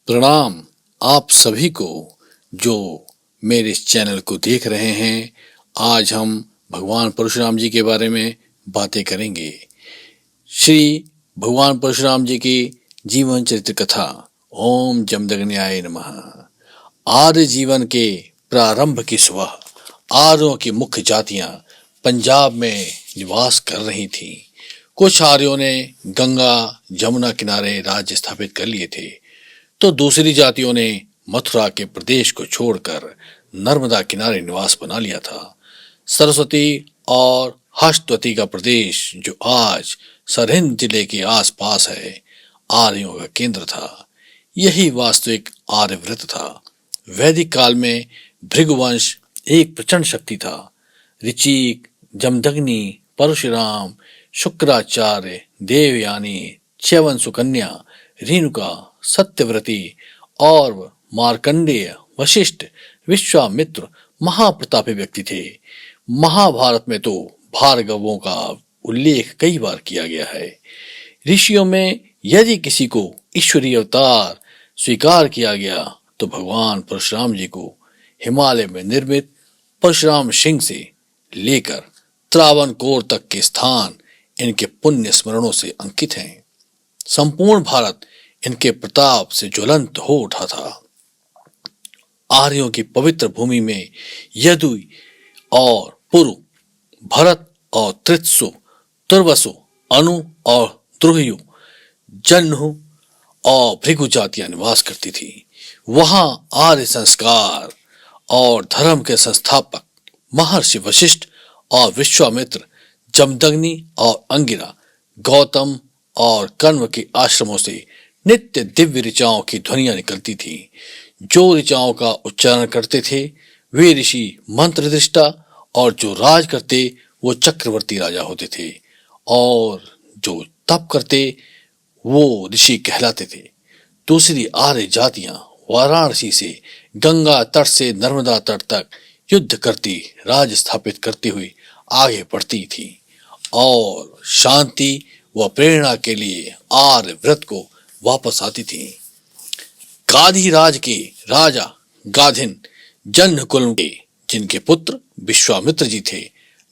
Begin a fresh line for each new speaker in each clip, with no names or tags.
प्रणाम आप सभी को जो मेरे इस चैनल को देख रहे हैं। आज हम भगवान परशुराम जी के बारे में बातें करेंगे। श्री भगवान परशुराम जी की जीवन चरित्र कथा। ओम जमदग्न्याय नमः। आर्य जीवन के प्रारंभ की सुबह आर्यों की मुख्य जातियां पंजाब में निवास कर रही थीं। कुछ आर्यों ने गंगा जमुना किनारे राज्य स्थापित कर लिए थे, तो दूसरी जातियों ने मथुरा के प्रदेश को छोड़कर नर्मदा किनारे निवास बना लिया था। सरस्वती और हस्तवती का प्रदेश, जो आज सरहिंद जिले के आसपास है, आर्यों का केंद्र था। यही वास्तविक आर्यव्रत था। वैदिक काल में भृगुवंश एक प्रचंड शक्ति था। ऋचिक, जमदग्नि, परशुराम, शुक्राचार्य, देवयानी, च्यवन सुकन्या, रेणुका, सत्यव्रती और मार्कंडेय, वशिष्ठ, विश्वामित्र महाप्रतापी व्यक्ति थे। महाभारत में तो भार्गवों का उल्लेख कई बार किया गया है। ऋषियों में यदि किसी को ईश्वरीय अवतार स्वीकार किया गया तो भगवान परशुराम जी को हिमालय में निर्मित परशुराम सिंह से लेकर त्रावणकोर तक के स्थान इनके पुण्य स्मरणों से अंकित हैं। संपूर्ण भारत इनके प्रताप से ज्वलंत हो उठा था। आर्यों की पवित्र भूमि में यदु और पुरु, भरत और त्रित्सु, तुर्वसु, अनु और द्रुह्यु, जन्हु और भृगु जातियां निवास करती थी। वहां आर्य संस्कार और धर्म के संस्थापक महर्षि वशिष्ठ और विश्वामित्र, जमदग्नि और अंगिरा, गौतम और कण्व के आश्रमों से नित्य दिव्य ऋचाओं की ध्वनियां निकलती थीं। जो ऋचाओं का उच्चारण करते थे वे ऋषि मंत्र दृष्टा, और जो राज करते वो चक्रवर्ती राजा होते थे, और जो तप करते वो ऋषि कहलाते थे। दूसरी आर्य जातियां वाराणसी से गंगा तट से नर्मदा तट तक युद्ध करती, राज स्थापित करती हुई आगे बढ़ती थी और शांति व प्रेरणा के लिए आर्य व्रत को वापस आती थी। गाधी राज के राजा गाधिन जन्ह कुल के, जिनके पुत्र विश्वामित्र जी थे।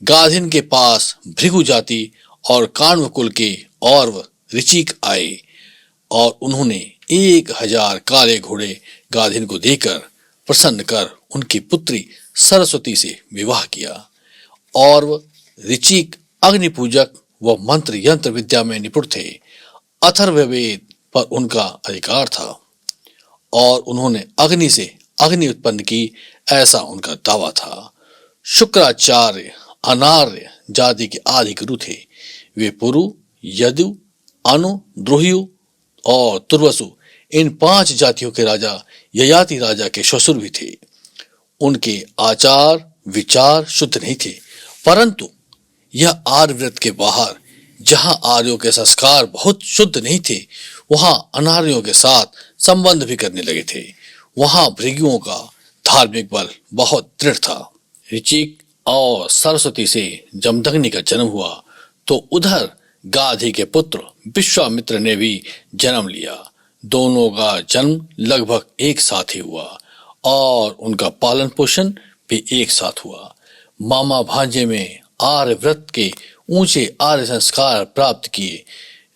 गाधिन के पास भृगु जाति और काण्व कुल के औरव ऋचिक आए और उन्होंने 1000 काले घोड़े गाधिन को देकर प्रसन्न कर उनकी पुत्री सरस्वती से विवाह किया। और ऋचिक अग्नि पूजक व मंत्र यंत्र विद्या में निपुण थे। अथर्ववेद पर उनका अधिकार था और उन्होंने अग्नि से अग्नि उत्पन्न की, ऐसा उनका दावा था। शुक्राचार्य अनार्य जाति के आदि गुरु थे। वे पुरु, यदु, अनु, द्रुह्यु और तुर्वसु, इन 5 जातियों के राजा ययाति राजा के ससुर भी थे। उनके आचार विचार शुद्ध नहीं थे, परंतु यह आर्यव्रत के बाहर, जहां आर्यों के संस्कार बहुत शुद्ध नहीं थे, वहां अनार्यों के साथ संबंध भी करने लगे थे। वहां भृगुओं का धार्मिक बल बहुत दृढ़ था। ऋचिक और सरस्वती से जमदग्नि का जन्म हुआ तो उधर गाधी के पुत्र विश्वामित्र ने भी जन्म लिया। दोनों का जन्म लगभग एक साथ ही हुआ और उनका पालन पोषण भी एक साथ हुआ। मामा भांजे में आर्यव्रत के ऊंचे आर्य संस्कार प्राप्त किए।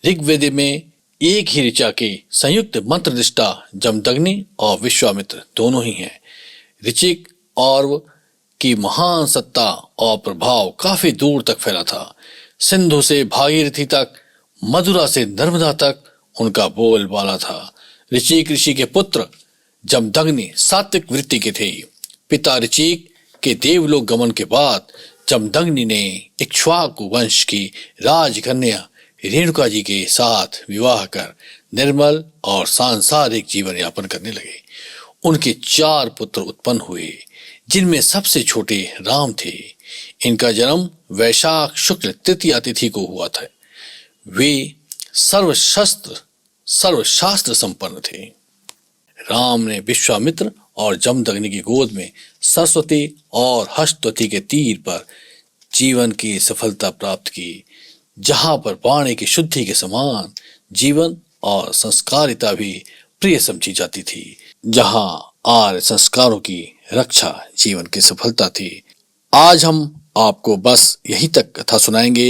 ऋग्वेद में एक ही ऋचा के संयुक्त मंत्र दृष्टा जमदग्नि और विश्वामित्र दोनों ही हैं। ऋचिक और की महान सत्ता और प्रभाव काफी दूर तक फैला था। सिंधु से भागीरथी तक, मधुरा से नर्मदा तक उनका बोलबाला था। ऋचिक ऋषि के पुत्र जमदग्नि सात्विक वृत्ति के थे। पिता ऋचिक के देवलोक गमन के बाद जमदग्नि ने इक्ष्वाकु वंश की राजकन्या रेणुका जी के साथ विवाह कर निर्मल और सांसारिक जीवन यापन करने लगे। उनके 4 पुत्र उत्पन्न हुए, जिनमें सबसे छोटे राम थे। इनका जन्म वैशाख शुक्ल तृतीया तिथि को हुआ था। वे सर्वशास्त्र संपन्न थे। राम ने विश्वामित्र और जमदग्नि की गोद में सरस्वती और हस्तवती के तीर पर जीवन की सफलता प्राप्त की, जहां पर वाणी की शुद्धि के समान जीवन और संस्कारिता भी प्रिय समझी जाती थी। जहां आर्य संस्कारों की रक्षा जीवन की सफलता थी। आज हम आपको बस यहीं तक कथा सुनाएंगे।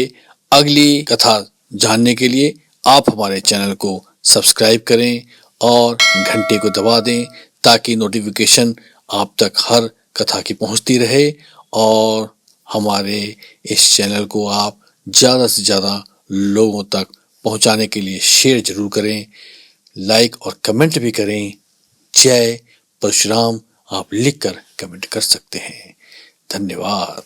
अगली कथा जानने के लिए आप हमारे चैनल को सब्सक्राइब करें और घंटे को दबा दें, ताकि नोटिफिकेशन आप तक हर कथा की पहुंचती रहे। और हमारे इस चैनल को आप ज़्यादा से ज़्यादा लोगों तक पहुंचाने के लिए शेयर जरूर करें, लाइक और कमेंट भी करें। जय परशुराम आप लिखकर कमेंट कर सकते हैं। धन्यवाद।